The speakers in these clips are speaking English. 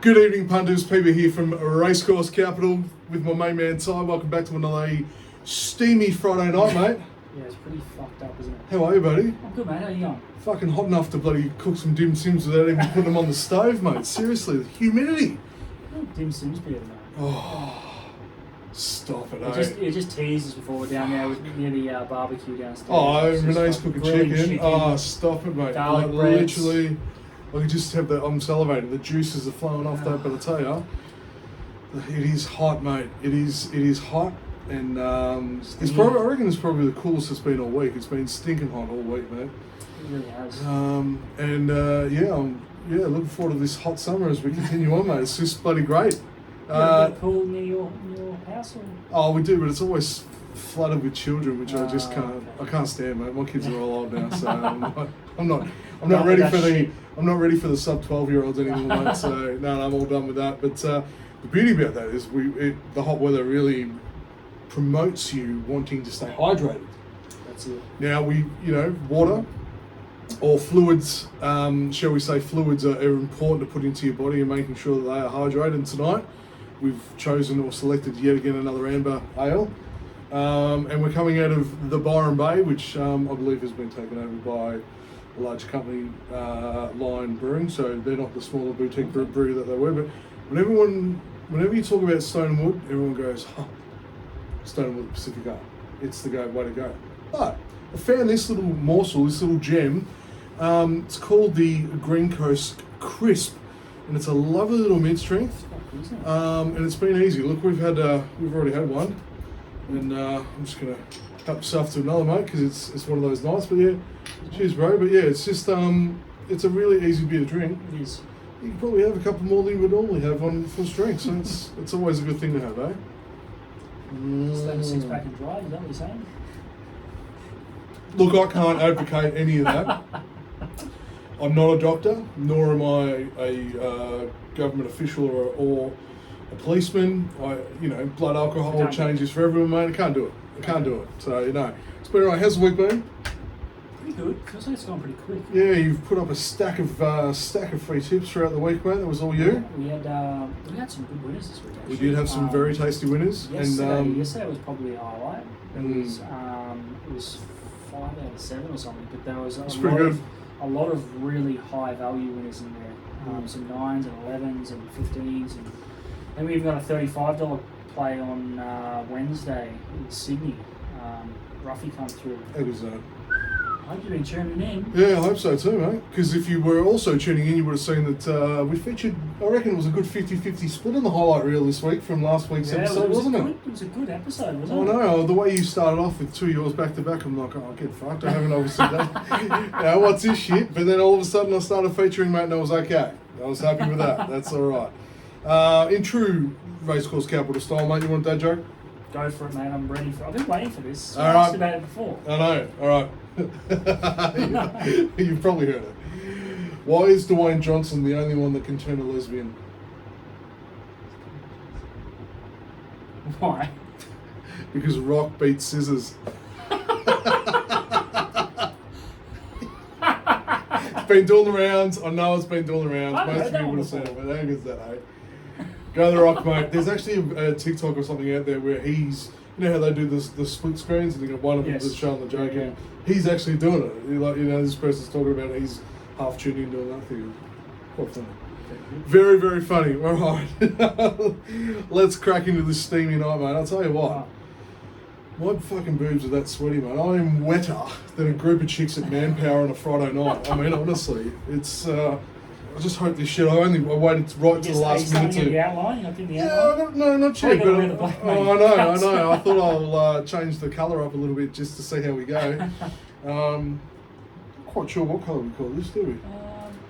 Good evening, punters. Peter here from Racecourse Capital with my main man Ty. Welcome back to another steamy Friday night, mate. Yeah, it's pretty fucked up, isn't it? How are you, buddy? I'm good, mate. How you going? Fucking hot enough to bloody cook some dim sims without even putting them on the stove, mate. Seriously, the humidity. Dim Sims beer, mate. Oh, stop it, It just teases before we're down there near the barbecue downstairs. Oh, It's just Renee's like cooking grilled chicken. Oh, stop it, mate. garlic Like, breads. literally, I can just have that. I'm salivating. The juices are flowing off that, but I tell you, it is hot, mate. It is hot, and it's probably. I reckon it's probably the coolest it's been all week. It's been stinking hot all week, mate. It really has. I'm looking forward to this hot summer as we continue on, mate. It's just bloody great. You got a pool near your house? Or? Oh, we do, but it's always flooded with children, which I just can't. Okay. I can't stand, mate. My kids are all old now, so I'm not Done ready with for that the. shit. I'm not ready for the sub 12-year-olds anymore, mate. So no, I'm all done with that. But the beauty about that is the hot weather really promotes you wanting to stay hydrated. That's it. Now water or fluids, shall we say, fluids are important to put into your body and making sure that they are hydrated. And tonight, we've chosen or selected yet again another amber ale, and we're coming out of the Byron Bay, which I believe has been taken over by a large company, Lion Brewing. So they're not the smaller boutique brewery that they were. But whenever you talk about Stone and Wood, everyone goes, "Oh, Stone and Wood Pacifica, it's the way to go." But I found this little morsel, this little gem. It's called the Green Coast Crisp, and it's a lovely little mid strength. And it's been easy. Look, we've already had one, and I'm just gonna help yourself to another, mate, because it's one of those nights. But yeah, cheers, bro. But yeah, it's just it's a really easy beer to drink. It is. You can probably have a couple more than you would normally have on full strength, so it's always a good thing to have, eh? Just let a six pack and dry, is that what you're saying? Look, I can't advocate any of that. I'm not a doctor, nor am I a government official or a policeman. Blood alcohol changes for everyone, mate. I can't do it. So, it's been alright. How's the week been? Pretty good. Feels like it's gone pretty quick. Yeah, you've put up a stack of free tips throughout the week, mate. That was all you. We had some good winners this week, actually. We did have some very tasty winners. Yesterday and was probably a highlight. It was 5 out of 7 or something, but there was a lot of really high value winners in there. Some 9s and 11s and 15s, and then we even got a $35 play on Wednesday in Sydney. Ruffy come through. How good's that? I hope you've been tuning in. Yeah, I hope so too, mate. Because if you were also tuning in, you would have seen that we featured, I reckon it was a good 50-50 split on the highlight reel this week from last week's episode, wasn't it? It was a good episode, wasn't Oh it? no, the way you started off with 2 of yours back to back, I'm like, oh, get fucked. I haven't obviously done what's this shit? But then all of a sudden I started featuring, mate, and I was okay. I was happy with that. That's all right. In true Racecourse Capital style, mate, you want that joke? Go for it, mate. I'm ready for it. I've been waiting for this. All I right. asked about it before. I know. All right. You've probably heard it. Why is Dwayne Johnson the only one that can turn a lesbian? Why? Because Rock beats Scissors. It's been doing the rounds. I know it's been doing the rounds. I've Most heard of that you one would have seen it, before. but how good's that, eh? Go The Rock, mate. There's actually a TikTok or something out there where he's, you know how they do the split screens and you got one of them Yes. that's showing the joke, Yeah. and he's actually doing it. This person's talking about it. He's half tuned in doing that thing. Quite funny. Very, very funny. All right. Let's crack into this steamy night, mate. I'll tell you what. My fucking boobs are that sweaty, mate. I am wetter than a group of chicks at Manpower on a Friday night. I mean, honestly, it's. I just hope this shit. I waited right to the last minute to. to. The outline? You're not getting the Yeah, outline? no, not Probably yet. gotta But wear the black, mate. I know. I thought I'll change the colour up a little bit just to see how we go. Not quite sure what colour we call this, do we?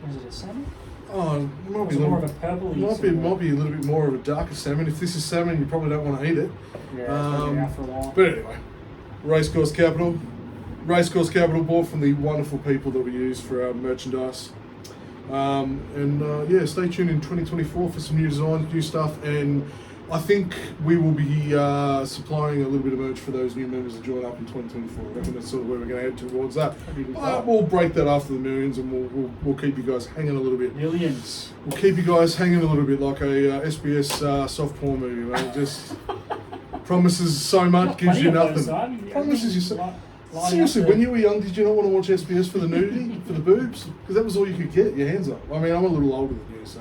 Was it a salmon? Oh, it might be Was a it more little. of a purpley? Might be a little bit more of a darker salmon. If this is salmon, you probably don't want to eat it. Yeah, it's been out for a while. But anyway, Racecourse Capital bought from the wonderful people that we use for our merchandise. Stay tuned in 2024 for some new designs, new stuff, and I think we will be supplying a little bit of merch for those new members that join up in 2024. I reckon that's sort of where we're going to head towards that. We'll break that after the millions, and we'll keep you guys hanging a little bit. Millions. We'll keep you guys hanging a little bit like a SBS soft porn movie, mate. It just promises so much, gives you nothing. Promises you so. Seriously, when you were young, did you not want to watch SBS for the nudity, for the boobs? Because that was all you could get your hands up. I mean, I'm a little older than you, so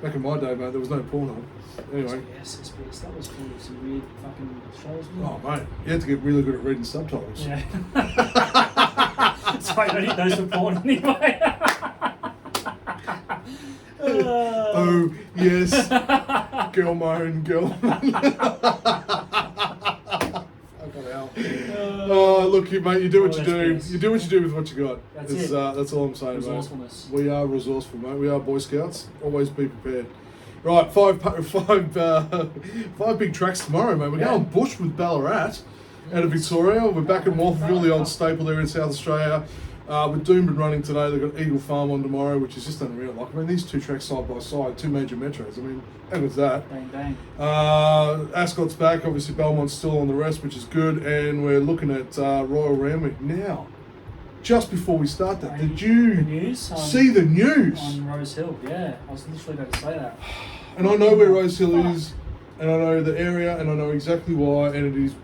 back in my day, mate, there was no porn on. Anyway. SBS, that was full of some weird fucking shows. Oh, mate, you had to get really good at reading subtitles. Yeah. So I don't need those for porn anyway. Oh, yes. Girl moan, girl moan. Look, mate, you do what you do. You do what you do with what you got. That's all I'm saying, Resourcefulness. Mate. We are resourceful, mate. We are Boy Scouts. Always be prepared. Right, five big tracks tomorrow, mate. We're going bush with Ballarat out of Victoria. We're back at Morpheville, the old staple there in South Australia. With Doomben running today, they've got Eagle Farm on tomorrow, which is just unreal. Like, I mean, these two tracks side by side, two major metros. I mean, how good's that? Bang, bang. Ascot's back, obviously Belmont's still on the rest, which is good, and we're looking at Royal Randwick now. Just before we start that, did you see the news? On Rose Hill, yeah. I was literally about to say that. And I know where Rose Hill is, and I know the area, and I know exactly why, and it is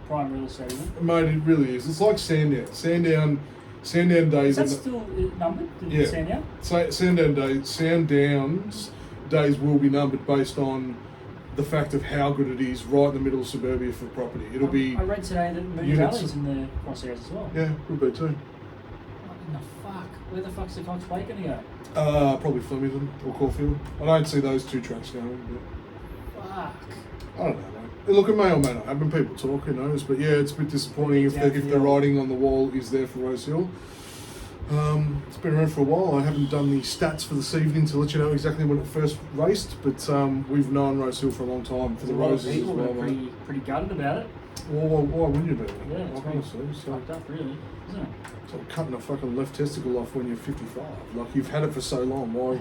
prime real estate, isn't it? Mate, it really is. It's like Sandown. Sandown days. Is that still numbered? Yeah. Sandown? Sandown's days will be numbered based on the fact of how good it is right in the middle of suburbia for property. It'll be. I read today that Moon Valley's in the crosshairs as well. Yeah, could be too. What in the fuck? Where the fuck's the Cox Plate going to go? Probably Flemington or Caulfield. I don't see those two tracks going. But fuck. I don't know, mate. Look, it may or may not happen. People talk, who knows? But yeah, it's a bit disappointing if the writing on the wall is there for Rose Hill. It's been around for a while. I haven't done the stats for this evening to let you know exactly when it first raced, but we've known Rose Hill for a long time for the Roses as well. Pretty gutted about it. Well, why wouldn't you be? Yeah, it's honestly, fucked up, really, isn't it? It's like cutting a fucking left testicle off when you're 55. Like, you've had it for so long. Why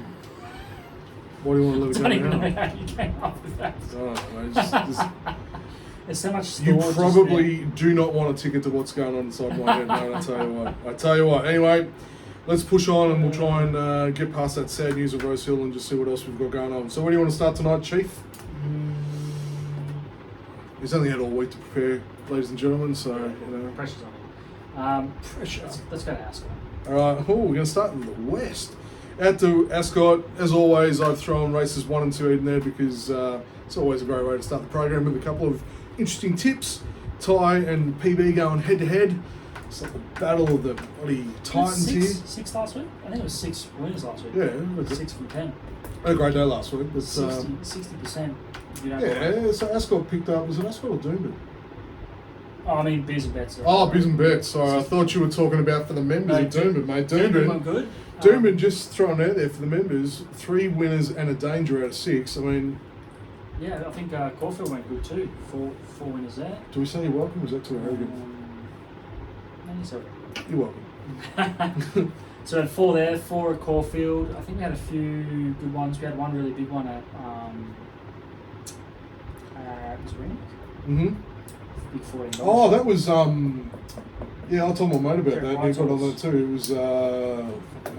do you want to let it go now? I don't even know how you came up with that. I don't know, mate. There's so much you probably do not want a ticket to what's going on inside my head, mate. I tell you what. Anyway, let's push on and we'll try and get past that sad news of Rose Hill and just see what else we've got going on. So, where do you want to start tonight, Chief? He's only had all week to prepare, ladies and gentlemen. So you know, pressure's on him. Pressure. Let's go to Ascot. All right. We're going to start in the west. Out to Ascot, as always. I've thrown races 1 and 2 in there because it's always a great way to start the program with a couple of interesting tips. Ty and PB going head to head. It's like the battle of the bloody Titans here. 6 last week? I think it was 6 winners last week. Yeah. 6 from 10. Had a great day last week. But, 60%. Yeah, so Ascot picked up, was it Ascot or Doomben? Oh, I mean, Biz and Bets. Biz and Bets. Sorry, I thought you were talking about for the members of Doomben, mate. Doomben went good. Doomben, just throwing out there for the members, 3 winners and a danger out of 6. I mean... Yeah, I think Caulfield went good too. 4 winners there. Do we say you're welcome, or is that too arrogant? You're welcome. So we had 4 there, 4 at Caulfield. I think we had a few good ones. We had one really big one at Ring. Big 14. Oh, that was yeah, I'll tell my mate about that. He got on that too. It was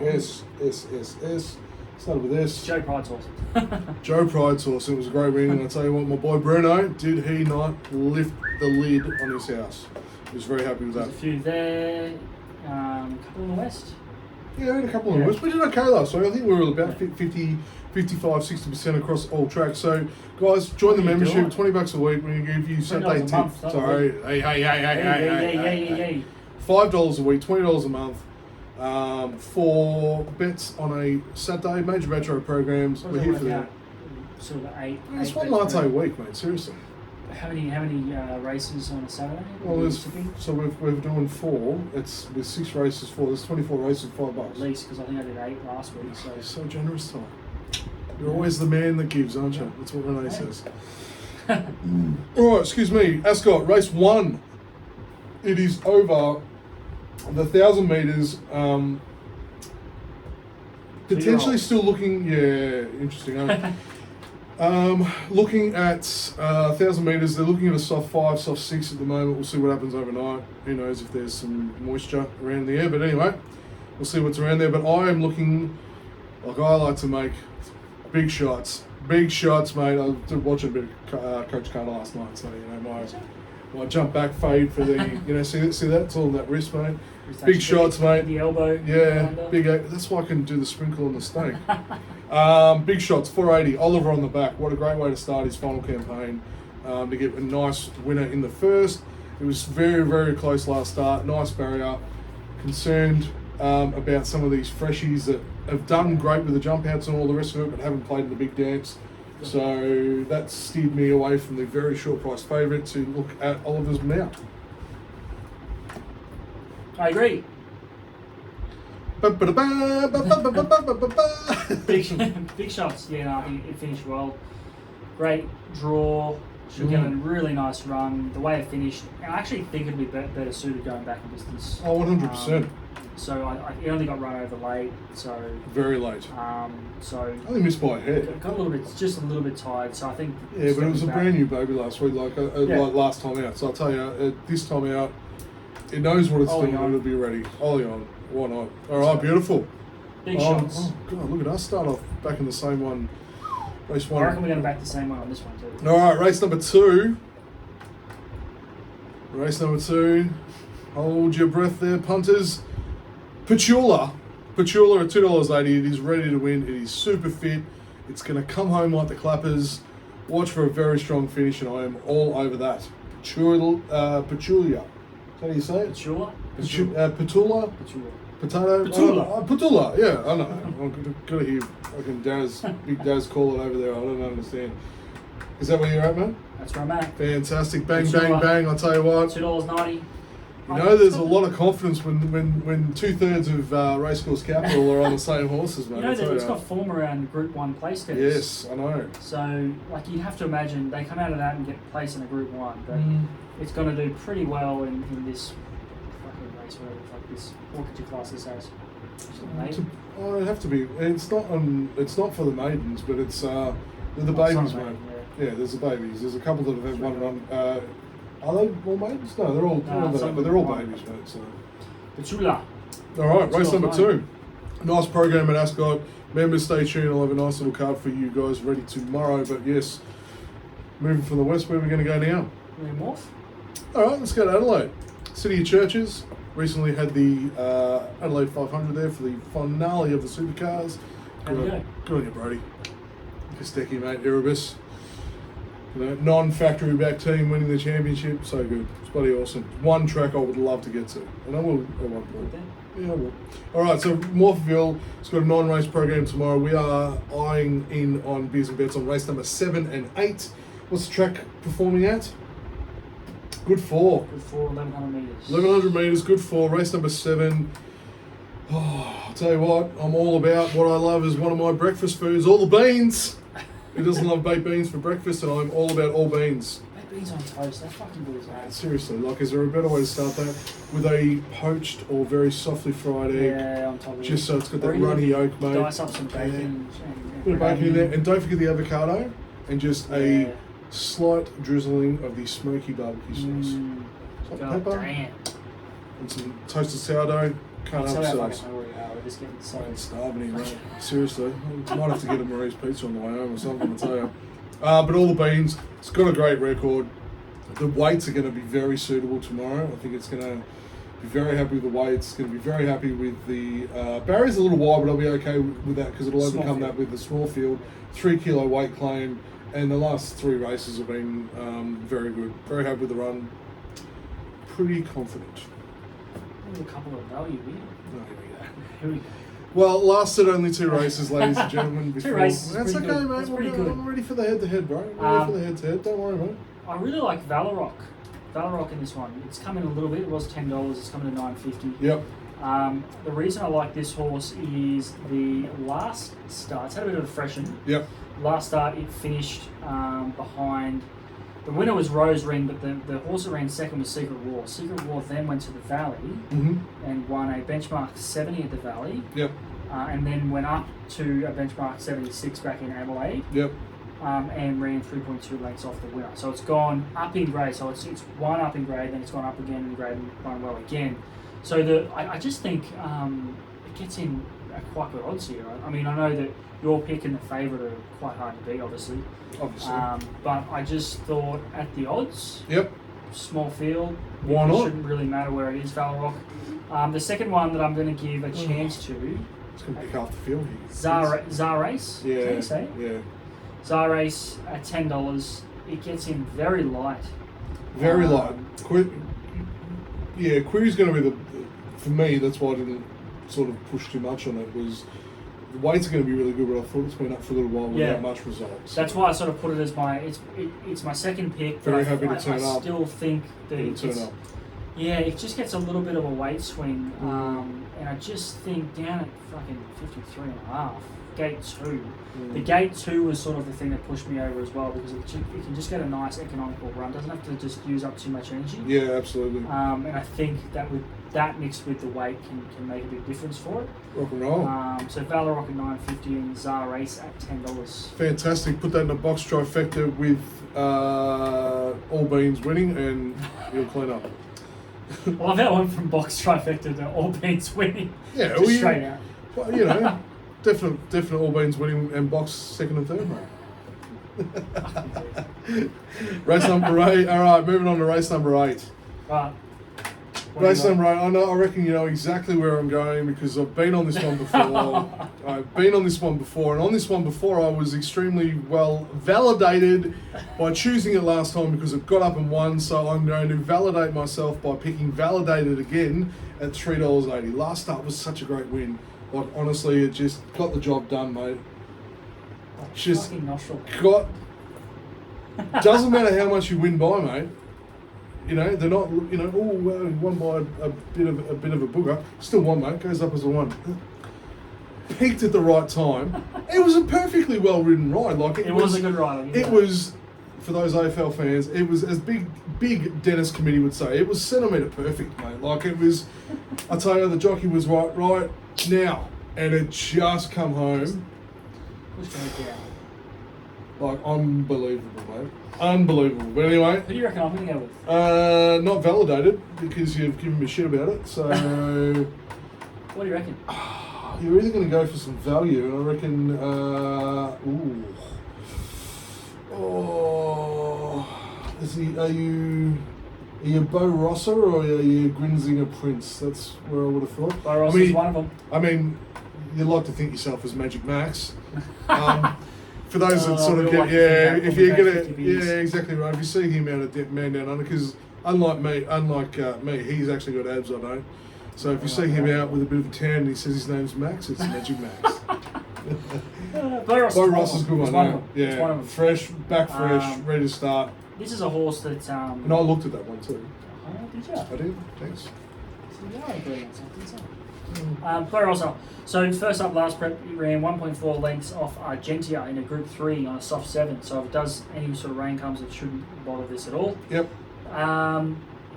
S. Started with S. Joe Pride's horse. Joe Pride's horse. It was a great ring, and I tell you what, my boy Bruno, did he not lift the lid on his house? He was very happy with that. There's a few there. A couple in the west. Yeah, we had a couple in the west. We did okay last week. I think we were about 50, 55, 60% across all tracks. So, guys, join the membership. $20 a week. We're going to give you Saturday tips. Sorry. Hey. $5 a week, $20 a month. For bets on a Saturday, major metro programs. We're here for that. Sort of 8. It's one latte a week, mate. Seriously. How many races on a Saturday? Well, we're doing 4. It's with 6 races. 4. There's 24 races, $5. At least, because I think I did 8 last week. So generous, Tom. You're always the man that gives, aren't you? That's what Renee says. All right, excuse me. Ascot, race 1. It is over the 1,000 metres. Potentially still looking, interesting. Looking at 1,000 metres, they're looking at a soft 5, soft 6 at the moment. We'll see what happens overnight. Who knows if there's some moisture around the air, but anyway, we'll see what's around there. But I am looking, like I like to make big shots. Big shots, mate. I was watching a bit of Coach Carter last night, so, you know, my jump back fade for the, you know, see that? It's all in that wrist, mate. Big shots, mate. The elbow. Yeah, big. That's why I can do the sprinkle on the steak. Big shots, 480. Oliver on the back. What a great way to start his final campaign. To get a nice winner in the first. It was very, very close last start. Nice barrier. Concerned about some of these freshies that have done great with the jump outs and all the rest of it, but haven't played in the big dance. So that steered me away from the very short price favourite to look at Oliver's mount. I agree. Big shots. Yeah, no, I think it finished well. Great draw. Should get a really nice run. The way it finished, and I actually think it'd be better suited going back in distance. Oh, 100%. So it only got run over late. So very late. So I only missed by a head. Got a little bit, just a little bit tired. So I think. Yeah, but it was a brand new baby last week, like last time out. So I'll tell you, this time out, it knows what it's doing. It'll be ready. Ollie on. Why not? All right, beautiful. Big shots. Oh God, look at us start off back in the same one. Race one. I reckon we're going to back the same one on this one too. All right, race number 2. Race number 2. Hold your breath there, punters. Petula at $2.80. It is ready to win. It is super fit. It's going to come home like the clappers. Watch for a very strong finish, and I am all over that. Petulia. How do you say it? Petula? Petula? Potato? Petula. Petula, yeah, I know. I've got to hear fucking Big Daz call it over there. I don't understand. Is that where you're at, man? That's where I'm at. Fantastic. Bang, bang, bang. I'll tell you what. $2.90. You know, there's a lot of confidence when 2/3 of Racecourse Capital are on the same horses, mate. You know, it's got form around Group 1 place steps. Yes, I know. So, like, you have to imagine they come out of that and get placed in a Group 1, but it's going to do pretty well in this fucking race, whatever the fuck this, what could you class this as? It'd have to be. It's not for the maidens, but it's they're the babies, mate. Yeah, there's the babies. There's a couple that have had one run. Are they all maidens? No, they're all but they're all babies, mate. So. Petula. All right, race number 2. Nice program at Ascot. Members, stay tuned. I'll have a nice little card for you guys ready tomorrow. But yes, moving from the west, where are we going to go now? Morph. All right, let's go to Adelaide. City of Churches recently had the Adelaide 500 there for the finale of the supercars. Good on you, Brody. Kostecki, mate. Erebus. You know, non-factory back team winning the championship. So good. It's bloody awesome. One track I would love to get to. And I will at one point. Yeah, I will. All right, so Morpheville has got a 9-race program tomorrow. We are eyeing in on beers and bets on race number 7 and 8. What's the track performing at? Good 4. Good 4, 1,100 metres. 1,100 metres, good 4. Race number 7. Oh, I'll tell you what, I'm all about what I love is one of my breakfast foods, all the beans. Who doesn't love baked beans for breakfast? And I'm all about all beans. Baked beans on toast, they're fucking good as well. Seriously, like, is there a better way to start that? With a poached or very softly fried egg. Yeah, on top of it. Just so it's got that runny yolk, mate. Dice up some bacon. And bit of bacon in there. And don't forget the avocado. And just a slight drizzling of the smoky barbecue sauce. Salt and pepper. Damn. And some toasted sourdough. Can't help yourselves. We're just getting so starving, mate. Seriously. I might have to get a Marie's pizza on the way home or something, I'll tell you. But all the beans, it's got a great record. The weights are going to be very suitable tomorrow. I think it's going to be very happy with the weights. It's going to be very happy with the... Barry's a little wide, but I'll be okay with that because it'll overcome that with the small field. 3 kilo weight claim. And the last 3 races have been very good. Very happy with the run. Pretty confident. A couple of value here. Oh, Here we go. Well, lasted only 2 races, ladies and gentlemen. Before. 2 races. That's okay, good. mate. That's pretty good. I'm ready for the head-to-head, bro. I'm ready for the head-to-head. Don't worry, mate. I really like Valorock. Valorock in this one. It's coming a little bit. It was $10. It's coming to $9.50. Yep. The reason I like this horse is the last start. It's had a bit of a freshen. Yep. Last start, it finished behind. The winner was Rose Ring, but the horse that ran second was Secret War. Secret War then went to the Valley and won a benchmark 70 at the Valley. Yep. and then went up to a benchmark 76 back in Adelaide. Yep. And ran 3.2 lengths off the winner. So it's gone up in grade. So it's one up in grade, then it's gone up again in grade and run well again. So I just think it gets in quite good odds here. I mean, I know that your pick and the favourite are quite hard to beat, obviously. But I just thought at the odds, yep, small field, why not? It shouldn't really matter where it is, Valrock. The second one that I'm going to give a chance to, it's going to pick half the field here. Zarace. Yeah. Can you say? Yeah. Zarace at $10. It gets in very light. Very light. Query's going to be for me, that's why I didn't sort of push too much on it, was the weight's going to be really good, but I thought it's been up for a little while without much results. That's why I sort of put it as it's my second pick. Very happy to turn I up. still think that it just gets a little bit of a weight swing, and I just think down at fucking 53.5, gate 2. The gate 2 was sort of the thing that pushed me over as well, because it can just get a nice economical run. Doesn't have to just use up too much energy. Yeah, absolutely. And I think that mixed with the weight can make a big difference for it. Rock and roll. So Valorock at $9.50 and Zarace at $10. Fantastic. Put that in a box trifecta with all beans winning, and you'll clean up. Well, I've had one from box trifecta to all beans winning. Yeah, just straight out. Well, definite all beans winning and box second and third, mate. Race number 8. All right, moving on to race number 8. Right. Race number 8. I reckon you know exactly where I'm going, because I've been on this one before. And on this one before I was extremely well validated by choosing it last time, because it got up and won. So I'm going to validate myself by picking Validated again at $3.80. Last start was such a great win. Like, honestly, it just got the job done, mate. Just doesn't matter how much you win by, mate. You know, they're not, won by a bit of a booger. Still won, mate. Goes up as a 1. Peaked at the right time. It was a perfectly well-ridden ride. Like it was a good ride. It was, for those AFL fans, it was, as big Dennis Committee would say, it was centimetre perfect, mate. Like, it was, I tell you, the jockey was right now, and it just come home. Like, unbelievable, mate. Unbelievable. But anyway. Who do you reckon I'm going to go with? Not Validated, because you've given me shit about it. So. What do you reckon? You're either going to go for some value, and I reckon. Are you Bo Rosser, or are you Grinzinger Prince? That's where I would have thought. Bo Rosser's one of them. I mean, you like to think yourself as Magic Max. For those that sort of get, if you get it, exactly right. If you see him out at Man Down Under, because unlike me, he's actually got abs, I don't. So if you see him out with a bit of a tan and he says his name's Max, it's Magic Max. Bo Ross is a good one. Yeah, one of them. Fresh, ready to start. This is a horse that. And I looked at that one too. Oh, did you? I did. Thanks. So you are agreeing on something, Bo Rosser. So first up, last prep, he ran 1.4 lengths off Argentia in a Group 3 on a soft 7. So if it does any sort of rain comes, it shouldn't bother this at all. Yep.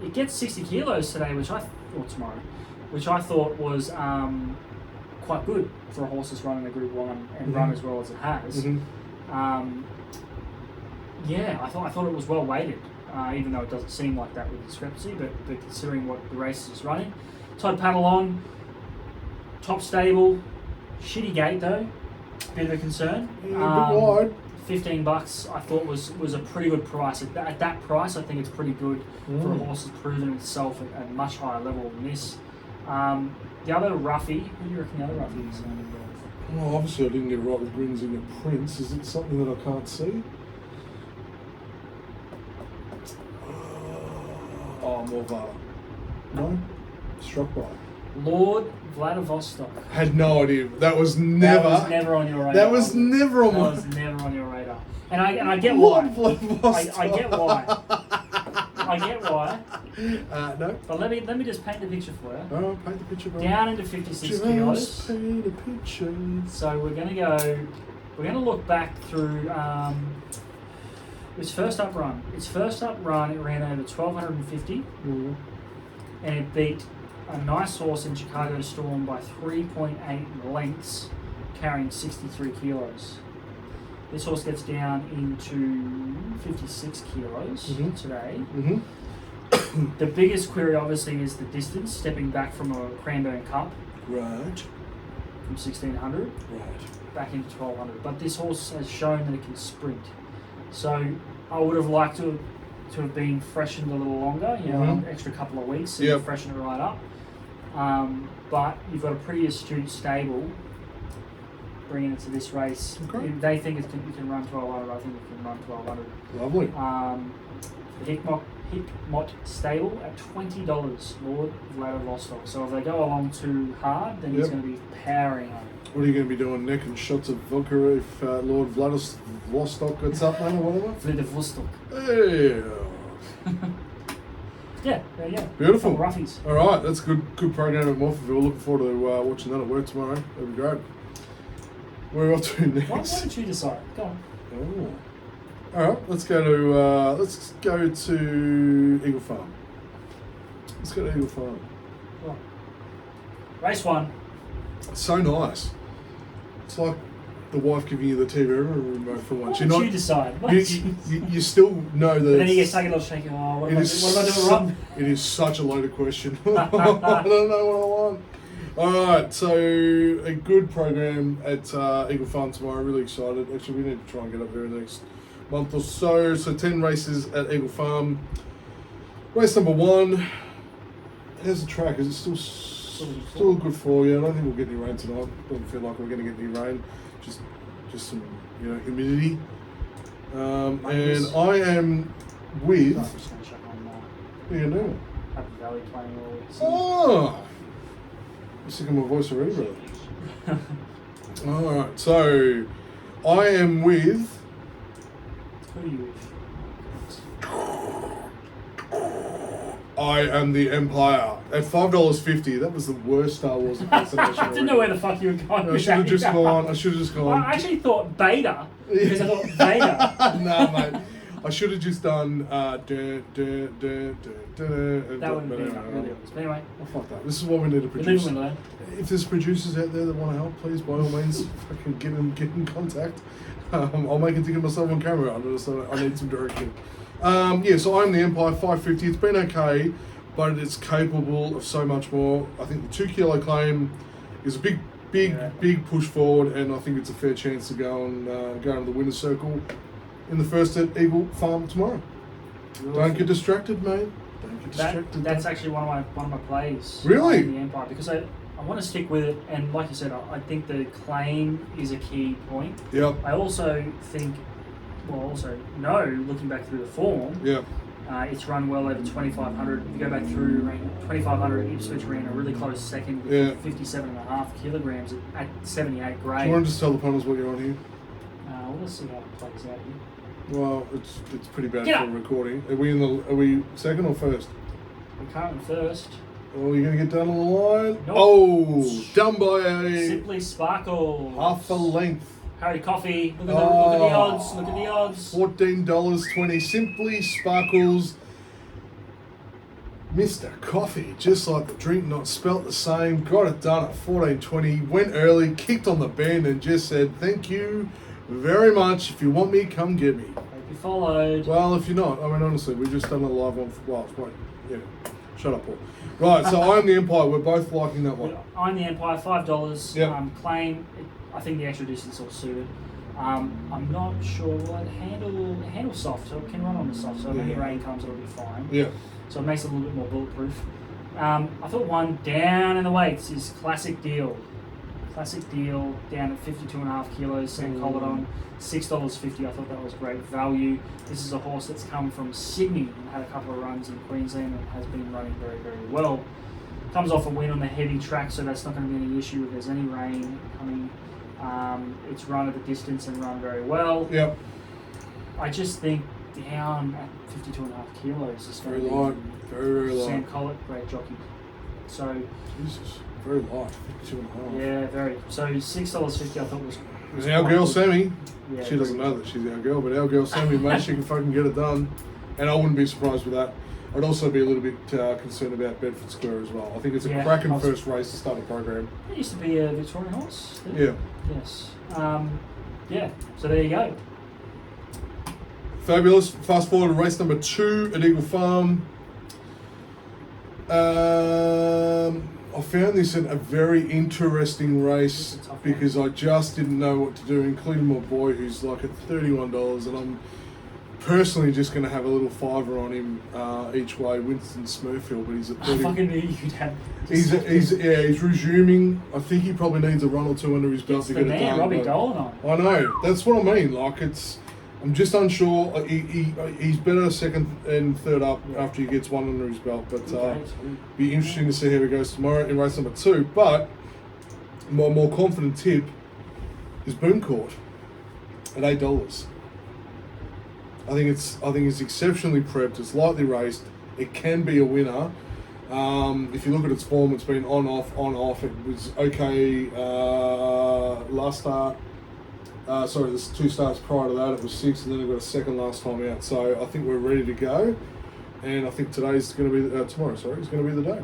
It gets 60 kilos today, tomorrow, which I thought was quite good for a horse that's running a Group 1 and run as well as it has. I thought it was well weighted, even though it doesn't seem like that with discrepancy, but considering what the race is running. Todd Paddle on, top stable, shitty gate though, bit of a concern. A bit wide. $15 I thought was a pretty good price. At that price, I think it's pretty good for a horse that's proven itself at a much higher level than this. The other roughie, who do you reckon the other roughie is? Well, obviously I didn't get it right with Grinzinger Prince. Is it something that I can't see? Morvada. No? Struck by. Lord Vladivostok. Had no idea. That was never on your radar. That was never on my. That was never on your radar. And I get why. I get why. I get why. No. But let me just paint the picture for you. Oh, paint the picture, bro. Down into 56 kilos. Paint a picture. So we're gonna look back through its first up run. It ran over 1,250, and it beat a nice horse in Chicago Storm by 3.8 lengths, carrying 63 kilos. This horse gets down into 56 kilos today. The biggest query, obviously, is the distance, stepping back from a Cranbourne Cup. Right. From 1600 Right. back into 1200. But this horse has shown that it can sprint. So I would have liked to have been freshened a little longer, an extra couple of weeks and freshen it right up. But you've got a pretty astute stable bringing it to this race. Okay. They think it can run 1200. I think it can run 1200. Lovely. The Hickmott stable at $20, Lord Vladivostok. So if they go along too hard, then he's going to be powering on. What are you going to be doing? Neck and shots of vodka if Lord Vladivostok gets up, man, or whatever? Vladivostok. Hey. Yeah, there you go. Beautiful. Roughies. All right, that's a good program at Morpheville. Looking forward to watching that at work tomorrow. That'll be great. Where are we up to next? Why don't you decide? Go on. Oh. All right, let's go to Eagle Farm. Let's go to Eagle Farm. Right. Race 1. So nice. It's like the wife giving you the TV remote for once. Why don't you decide? You still know that. But then you get stuck in a shaking. Oh, what am I doing wrong? It is such a loaded question. I don't know what I want. All right, so a good program at Eagle Farm tomorrow. Really excited. Actually, we need to try and get up there in the next month or so. So 10 races at Eagle Farm. Race number 1. How's the track? Is it still good for you? I don't think we'll get any rain tonight. Doesn't feel like we're going to get any rain. Just some humidity. And I am with. I'm just going to check on What are you doing? Happy Valley playing all. Oh, I'm sick of my voice already, brother. All right, so I am with. Who are you with? I am the Empire at $5.50. That was the worst Star Wars impersonation. I didn't know where the fuck you were going. I should have just gone. I actually thought Beta because I thought Vader. No, mate. I should have just done. That would have been really honest. But anyway, Oh, fuck that. This is what we need to produce. If there's producers out there that want to help, please, by all means, fucking get in contact. I'll make a ticket myself on camera. I need some direction. So I'm the Empire 550. It's been okay, but it's capable of so much more. I think the 2 kilo claim is a big push forward, and I think it's a fair chance to go into the winner's circle in the first at Eagle Farm tomorrow. Don't get distracted, mate. Don't get distracted. That's actually one of my plays. Really? In the Empire, because I want to stick with it, and like you said, I think the claim is a key point. Yep. I also think, looking back through the form, it's run well over 2,500. If you go back through 2,500, Ipswich ran a really close second with 57.5 kilograms at 78 grade. Do you want to just tell the punters what you're on here? Let's see how it plays out here. Well, it's pretty bad for recording. Are we second or first? We're currently first. Oh, you're going to get done on the line? Nope. Oh, done by Simply Sparkle. half a length. Harry Coffey. Look at the odds. Look at the odds. $14.20. Simply Sparkles. Mr. Coffee, just like the drink, not spelt the same. Got it done at $14.20. Went early, kicked on the bend, and just said, "Thank you very much. If you want me, come get me." Hope you followed. Well, if you're not, I mean, honestly, we've just done a live one for shut up, Paul. Right, so I'm the Empire. We're both liking that one. I'm the Empire, $5. Yep. Claim. I think the extra distance will suit it. I'm not sure. Will it handle soft? So it can run on the soft. So when the rain comes, it'll be fine. Yeah. So it makes it a little bit more bulletproof. I thought one down in the weights is Classic Deal. Classic Deal down at 52.5 kilos. Sam collared on $6.50. I thought that was great value. This is a horse that's come from Sydney and had a couple of runs in Queensland and has been running very, very well. Comes off a win on the heavy track, so that's not going to be any issue if there's any rain coming. It's run at the distance and run very well. Yep. I just think down at 52.5 kilos is very light. Very light. Sam Collett, great jockey. So Jesus, very light. 52.5. yeah, very. So $6.50 I thought was our girl Sammy. Yeah, She doesn't know that she's our girl, but our girl Sammy, mate, she can fucking get it done, and I wouldn't be surprised with that. I'd also be a little bit concerned about Bedford Square as well. I think it's a cracking first race to start a program. It used to be a Victorian horse. Yeah. Yes. Yeah. So there you go. Fabulous. Fast forward to race number 2 at Eagle Farm. I found this a very interesting race because I just didn't know what to do, including my boy who's like at $31, and I'm personally just going to have a little fiver on him each way. Winston Smurfield, but he's at 30. I fucking knew you'd have. He's resuming. I think he probably needs a run or two under his belt to get it done. Robbie Dolan on. I know. That's what I mean. Like I'm just unsure. He's better second and third up after he gets one under his belt. But be interesting to see how he goes tomorrow in race number 2. But my more confident tip is Boom Court at $8. I think it's exceptionally prepped. It's lightly raced. It can be a winner. If you look at its form, it's been on off. It was okay last start. There's 2 starts prior to that. It was 6, and then it got a second last time out. So I think we're ready to go, and I think today's going to be tomorrow. Sorry, is going to be the day.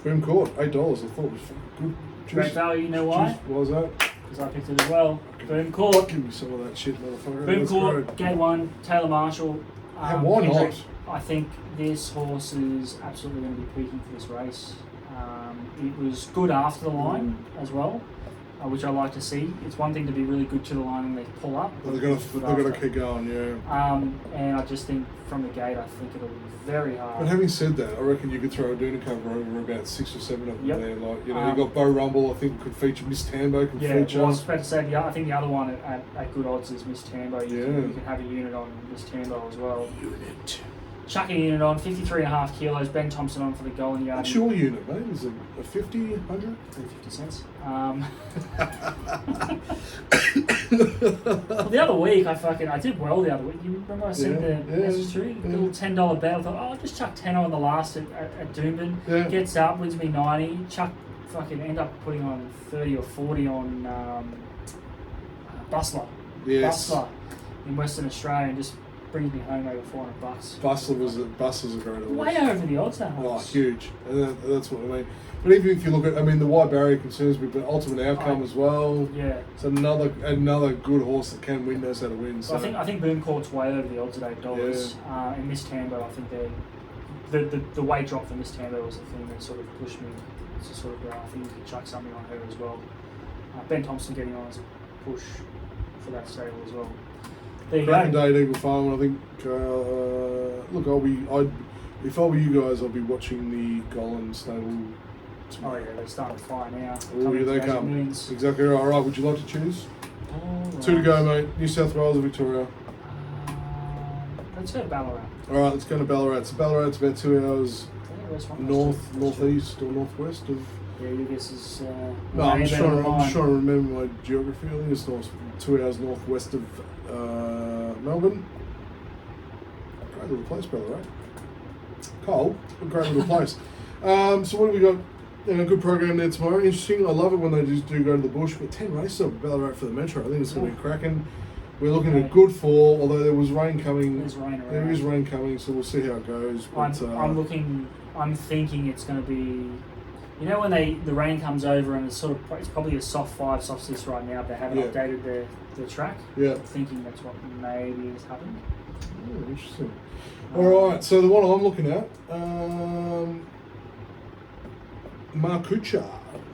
Boom Court, $8. I thought it was good. Great value. You know why? Why was that? Because I picked it as well. Boom Court. Give me some of that shit, motherfucker. Boom Court, Gate 1, Taylor Marshall. Why Kendrick. not? I think this horse is absolutely going to be peaking for this race. It was good after the line as well, which I like to see. It's one thing to be really good to the line and they pull up. But they've got to keep going, yeah. And I just think from the gate, I think it'll be very hard. But having said that, I reckon you could throw a Duna cover over about 6 or 7 of them there. Like, you got Bo Rumble, I think could feature. Miss Tambo could feature. Well, I was about to say, I think the other one at good odds is Miss Tambo. You can have a unit on Miss Tambo as well. Unit. Chucking a unit on, 53.5 kilos. Ben Thompson on for the Golden Yard. What's your unit, mate? Is it a 50, 100? 50 cents. The other week, I did well the other week. You remember I sent the message through? Little $10 bet. I thought, I'll just chuck 10 on the last at Doomben. Yeah. Gets up, wins me 90. End up putting on 30 or 40 on Bustler. Yes. Bustler in Western Australia, and just brings me home over $400. Bustler's a great horse. Way over the odds, that horse. Oh, huge. And that's what I mean. But even if you look at, the white barrier concerns me, but ultimate outcome as well. Yeah. It's another good horse that can win, knows how to win. So I think Boom Court's way over the odds at $8. Yeah. And Miss Tambo, I think the weight drop for Miss Tambo was the thing that sort of pushed me to sort of go. I think you could chuck something on her as well. Ben Thompson getting on as a push for that stable as well. There you go. Day at Eagle Farm. I think. If I were you guys, I'd be watching the Golden stable. Oh yeah, they're starting to fire now. Oh, here they come. Exactly right. All right, would you like to choose? 2 to go, mate. New South Wales or Victoria? Let's go to Ballarat. All right, let's go to Ballarat. So Ballarat's about 2 hours northeast or northwest of. Yeah, your guess is. No, I'm just trying to remember my geography. I think it's 2 hours northwest of Melbourne. Great little place, Ballarat. Cold, but great little place. So what have we got? A good program there tomorrow. Interesting. I love it when they just do go to the bush. But 10 races of Ballarat for the Metro. I think it's going to be cracking. We're looking at good fall, although there was rain coming. There is rain coming, so we'll see how it goes. But, I'm thinking it's going to be. You know when the rain comes over and it's probably a soft 5, soft 6 right now. But they haven't updated the track. Yeah. I'm thinking that's what maybe has happened. Oh, interesting. All right, so the one I'm looking at, Markucha,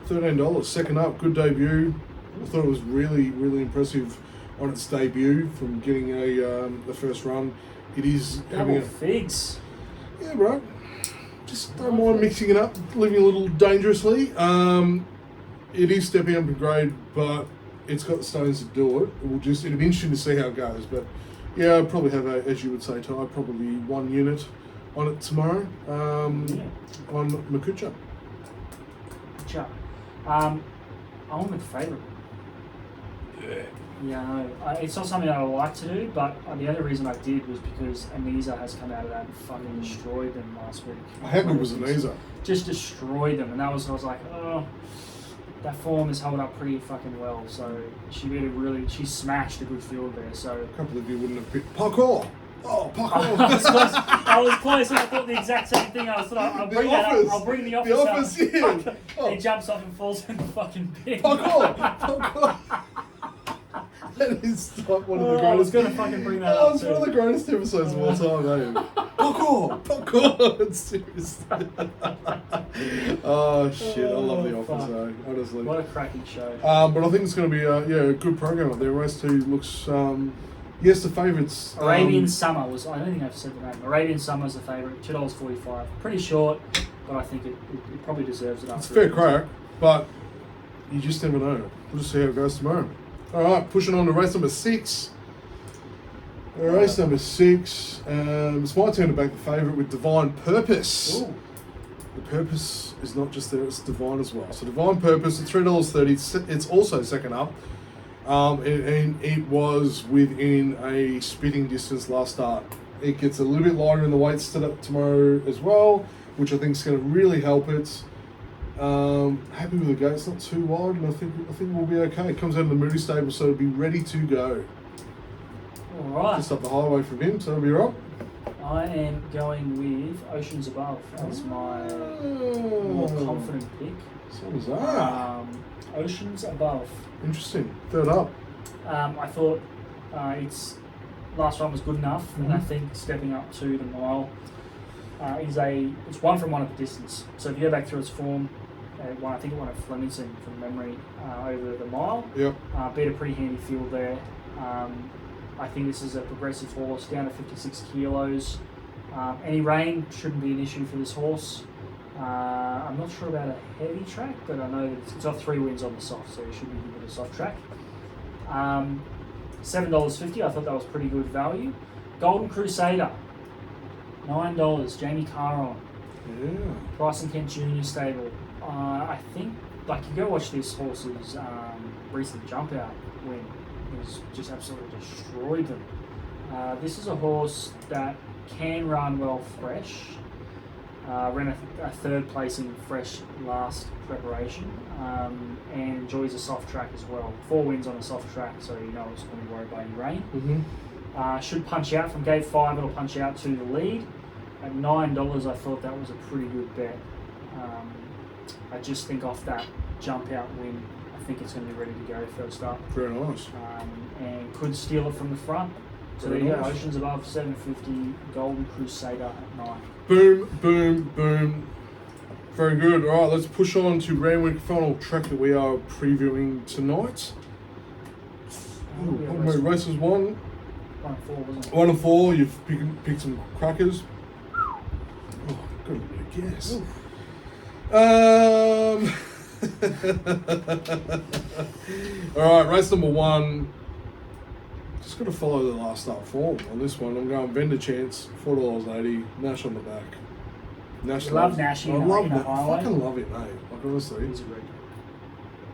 $13, second up, good debut. I thought it was really, really impressive on its debut from getting the first run. It is having figs. Yeah, bro. Just don't mind mixing it up, living a little dangerously. It is stepping up in grade, but it's got the stones to do it. It'll be interesting to see how it goes, but. Yeah, I'll probably have as you would say, Ty, probably 1 unit on it tomorrow on Makucha. I went with favourite. Yeah, I know. It's not something I like to do, but the only reason I did was because Anisa has come out of that and fucking destroyed them last week. How good was Anisa? Just destroyed them, and I was like, oh. That form has held up pretty fucking well, so she smashed a good field there. So a couple of you wouldn't have picked parkour. Oh, puck I off. was close and I thought the exact same thing. I was like, I'll bring that up. I'll bring the office The office, up. yeah. Oh. He jumps off and falls in the fucking bin. Puck off. Puck off. That is like one of the greatest. I was going to fucking bring that up It's too. one of the greatest episodes of all time, eh? Puck off. Puck off. Seriously. Oh, shit. I love The Office, fuck. eh? Honestly. What a cracking show. But I think it's going to be a good program up there. Race 2 looks, yes, the favourites. Arabian Summer was, I don't think I've said the name. Arabian Summer is the favourite, $2.45. Pretty short, but I think it probably deserves it after. It's a fair crack, but you just never know. We'll just see how it goes tomorrow. All right, pushing on to race number 6. Race number 6. It's my turn to back the favourite with Divine Purpose. Ooh. The purpose is not just there, it's divine as well. So Divine Purpose at $3.30. It's also second up. And it was within a spitting distance last start. It gets a little bit lighter in the weights tomorrow as well, which I think is going to really help it. Happy with the gate. It's not too wide, and I think we'll be okay. It comes out of the Moody stable, so it'll be ready to go. All right. Just up the highway from him, so it'll be right. I am going with Oceans Above as my more confident pick. So was that. Oceans Above. Interesting. Third up. I thought its last run was good enough, and I think stepping up to the mile it's one from one at the distance. So if you go back through its form, I think it won at Flemington from memory over the mile. Yep. Beat a pretty handy field there. I think this is a progressive horse, down to 56 kilos. Any rain shouldn't be an issue for this horse. I'm not sure about a heavy track, but I know that it's off 3 wins on the soft, so it should be given a soft track. $7.50, I thought that was pretty good value. Golden Crusader, $9, Jamie Caron. Yeah. Bryson Kent Jr. stable. I think, like, you go watch this horse's recent jump out win. It was just absolutely destroyed them. This is a horse that can run well fresh. Ran a third place in fresh last preparation, and enjoys a soft track as well. 4 wins on a soft track, so you know it's going to be worried by any rain. Should punch out from gate 5. It'll punch out to the lead. At $9, I thought that was a pretty good bet. I just think off that jump out win, I think it's going to be ready to go first up. Very nice. And could steal it from the front. So Very there you go, nice. Oceans Above, $7.50, Golden Crusader at 9. Boom, boom, boom. Very good. All right, let's push on to Randwick, final track that we are previewing tonight. Races 1. 1 and 4, wasn't it? 1 and 4. You've picked some crackers. Oh, got a bit of gas. All right, race number 1. Just got to follow the last start form on this one. I'm going Vendor Chance, $4.80, Nash on the back. Nash You love Nash I in love a that. highway? I fucking love it, mate. Like, honestly. He's a great guy.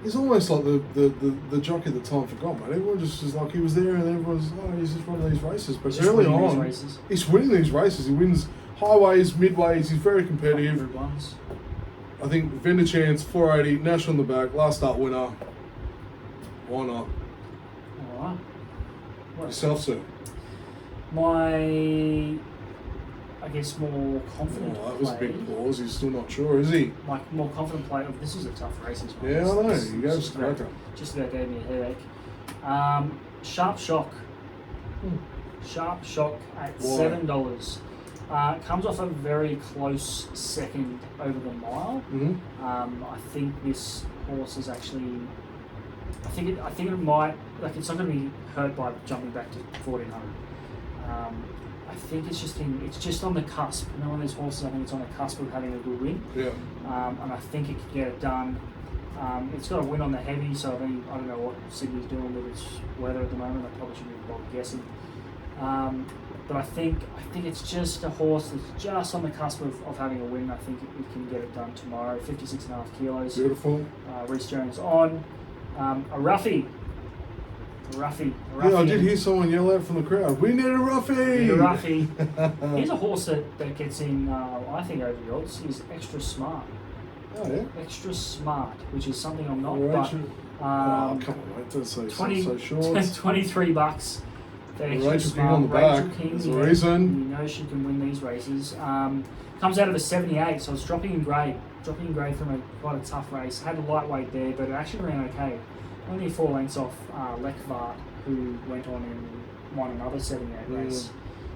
He's almost like the jockey that time forgot, mate. Everyone just is like, he was there and everyone's, he's just running these races. But He's just early winning these on, races. he's winning these races. He wins highways, midways. He's very competitive. 100 ones. I think Vendor Chance, $4.80, Nash on the back, last start winner. Why not? All right. Yourself, sir. My, I guess, more confident Oh, that was a play. big pause. He's still not sure, is he? My more confident play. This is a tough race as well. Yeah, I know. This You go just about- just about gave me a headache. Sharp Shock. Sharp Shock at Why? $7. Comes off a very close second over the mile. I think this horse is actually. I think it might, like, it's not going to be hurt by jumping back to 1400. I think it's just on the cusp. You know, one of these horses, I think it's on the cusp of having a good win. Yeah. And I think it could get it done. It's got a win on the heavy, so I don't know what Sydney's doing with its weather at the moment. I probably shouldn't be bothered guessing. But I think it's just a horse that's just on the cusp of having a win. I think it can get it done tomorrow. 56.5 kilos. Beautiful. Reece Jones on. A roughie. Yeah, I did hear someone yell out from the crowd, "We need a roughie!" A roughie. Here's a horse that gets in, I think, over the odds. He's extra smart. Oh, yeah? Extra smart, which is something I'm not. All right, But come on, mate. Don't say 20, so short. $23 Extra Rachel King smart. on the Rachel back. King, There's a yeah, reason. You know she can win these races. Comes out of a 78, so it's dropping in grade. Dropping in grade from quite a tough race. Had a lightweight there, but it actually ran okay. Only 4 lengths off Lekvart, who went on and won another 78 race.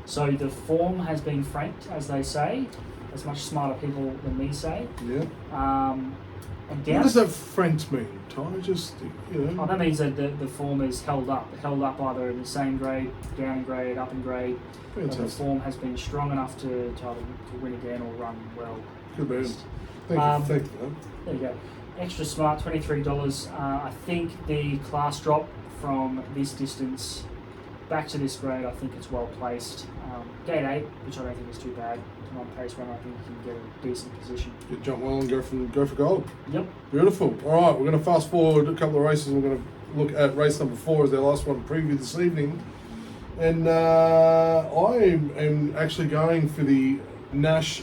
So the form has been franked, as they say, as much smarter people than me say. Yeah. And What does that franked mean, Ty? Just, you know. Oh, that means that the form is held up either in the same grade, down in grade, up in grade. But the form has been strong enough to win again or run well. Good man. Thank you. There you go. Extra smart, $23. I think the class drop from this distance back to this grade, I think it's well placed. Gate 8, which I don't think is too bad. On pace run, I think you can get a decent position. Get jump well and go for gold. Yep. Beautiful. All right, we're going to fast forward a couple of races. We're going to look at race number 4 as our last one preview this evening. And I am actually going for the Nash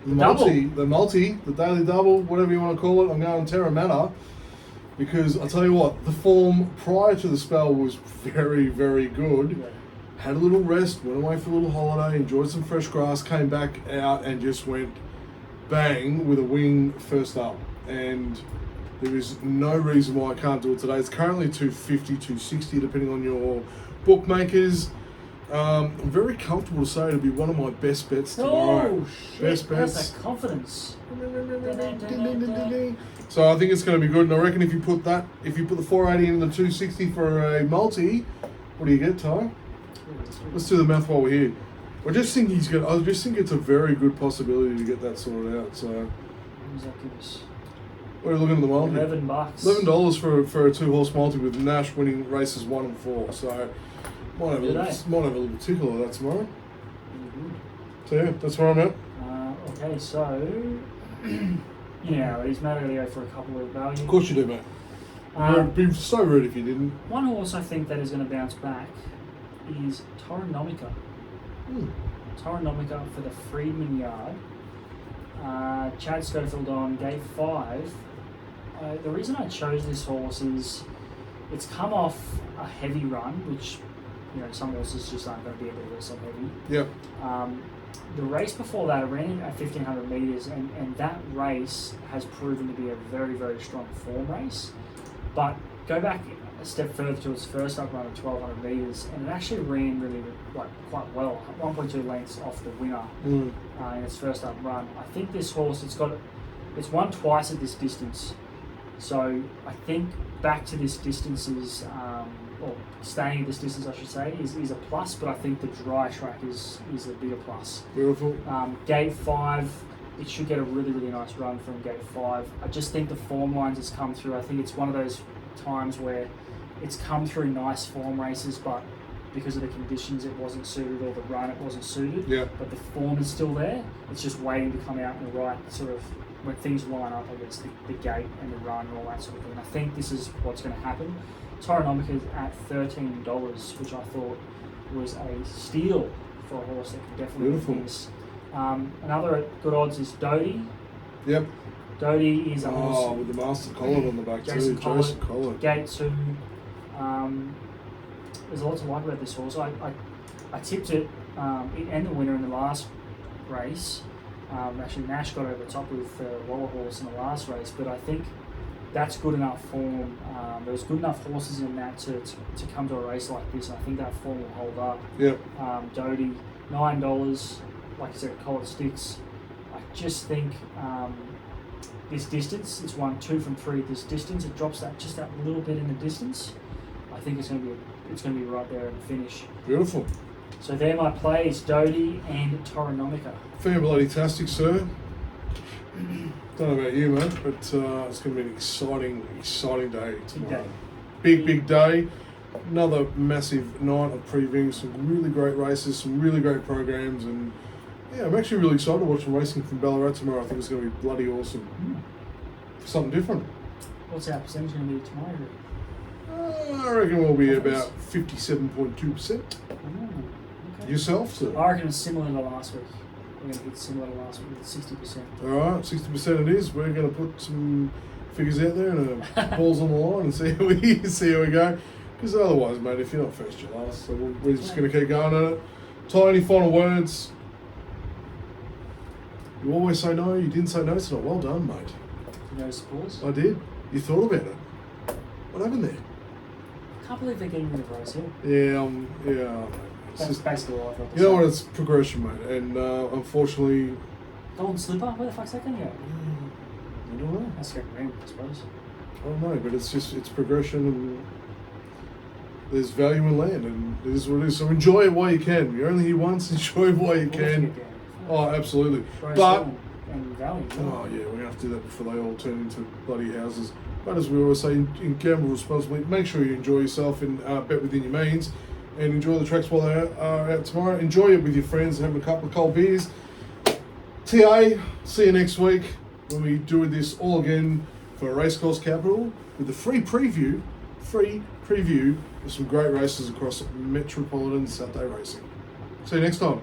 multi, the daily double, whatever you want to call it. I'm going Terramana because I'll tell you what, the form prior to the spell was very, very good. Yeah. Had a little rest, went away for a little holiday, enjoyed some fresh grass, came back out and just went bang with a wing first up. And there is no reason why I can't do it today. It's currently 250, 260, depending on your bookmakers. I'm very comfortable to say it'll be one of my best bets tomorrow. Oh, shit. Best bets. That's that confidence. So I think it's going to be good. And I reckon if you put the 480 in the 260 for a multi, what do you get, Ty? Let's do the math while we're here. I just think it's a very good possibility to get that sorted out. So, What does that give us? what are you looking at the multi? $11. $11 for a 2-horse multi with Nash winning races 1 and 4. So might have a little tickle of that tomorrow. So yeah, that's where I'm at. Okay, so you know, he's made to go for a couple of value. Of course you do, mate. It'd be so rude if you didn't. One horse I think that is going to bounce back is Toronomica. Toronomica for the Freedman Yard. Chad Schofield on gate 5. The reason I chose this horse is it's come off a heavy run, which, you know, some horses just aren't going to be able to go so heavy. Yep. The race before that, I ran at 1,500 metres, and that race has proven to be a very, very strong form race. But go back a step further to its first up run of 1,200 metres, and it actually ran really quite well, 1.2 lengths off the winner in its first up run. I think this horse, it's won twice at this distance, so I think back to this distance is, or staying at this distance I should say, is a plus, but I think the dry track is a bigger plus. Beautiful. Gate 5, it should get a really, really nice run from gate 5. I just think the form lines has come through. I think it's one of those times where it's come through nice form races, but because of the conditions it wasn't suited, or the run it wasn't suited. Yeah. But the form is still there. It's just waiting to come out in the right sort of, when things line up, I guess, the gate and the run and all that sort of thing. I think this is what's going to happen. Toronomica is at $13, which I thought was a steal for a horse that can definitely win this. Another good odds is Doty. Yep. Doty is a horse. Oh, with the Master Collar on the back Jason too. Jason Collar. Gate 2. There's a lot to like about this horse. I tipped it and the winner in the last race. Actually, Nash got over the top with Waller Horse in the last race, but I think that's good enough form. There's good enough horses in that to come to a race like this, and I think that form will hold up. Yep. Doty, $9. Like I said, Collar Sticks. I just think this distance, it's won 2 from 3 at this distance. It drops that little bit in the distance. I think it's going to be right there in the finish. Beautiful. So they're my plays, Doty and Toronomica. Fair bloody tastic, sir. Don't know about you, mate, but it's going to be an exciting day tomorrow. Big day. Another massive night of previewing, some really great races, some really great programs, and yeah, I'm actually really excited to watch some racing from Ballarat tomorrow. I think it's going to be bloody awesome. Something different. What's our percentage going to be tomorrow? I reckon we'll be about 57.2%. Okay. Yourself, sir? I reckon it's similar to last week. We're going to hit similar to last week with 60%. Alright, 60% it is. We're going to put some figures out there and balls on the line and see how we go. Because otherwise, mate, if you're not first, you're last. So we're just going to keep going at it. Ty, any final words? You always say no. You didn't say no tonight. Well done, mate. No scores. I did. You thought about it. What happened there? I can't believe they're getting rid of Rose Hill. Yeah. It's That's just, basically all I thought. you know what? It's progression, mate. And unfortunately, Golden Slipper? Where the fuck's that going to go? I don't know. That's getting ring, I suppose. I don't know, but it's progression, and there's value in land, and it is what it is. So enjoy it while you can. You're only here once. Enjoy it while you can. Oh, absolutely. Rose But Hill and Valley. oh yeah, we're gonna have to do that before they all turn into bloody houses. But as we always say, in gamble responsibly. Make sure you enjoy yourself and bet within your means, and enjoy the tracks while they are out tomorrow. Enjoy it with your friends, having a couple of cold beers. TA, see you next week when we do this all again for Racecourse Capital with the free preview of some great races across Metropolitan Saturday racing. See you next time.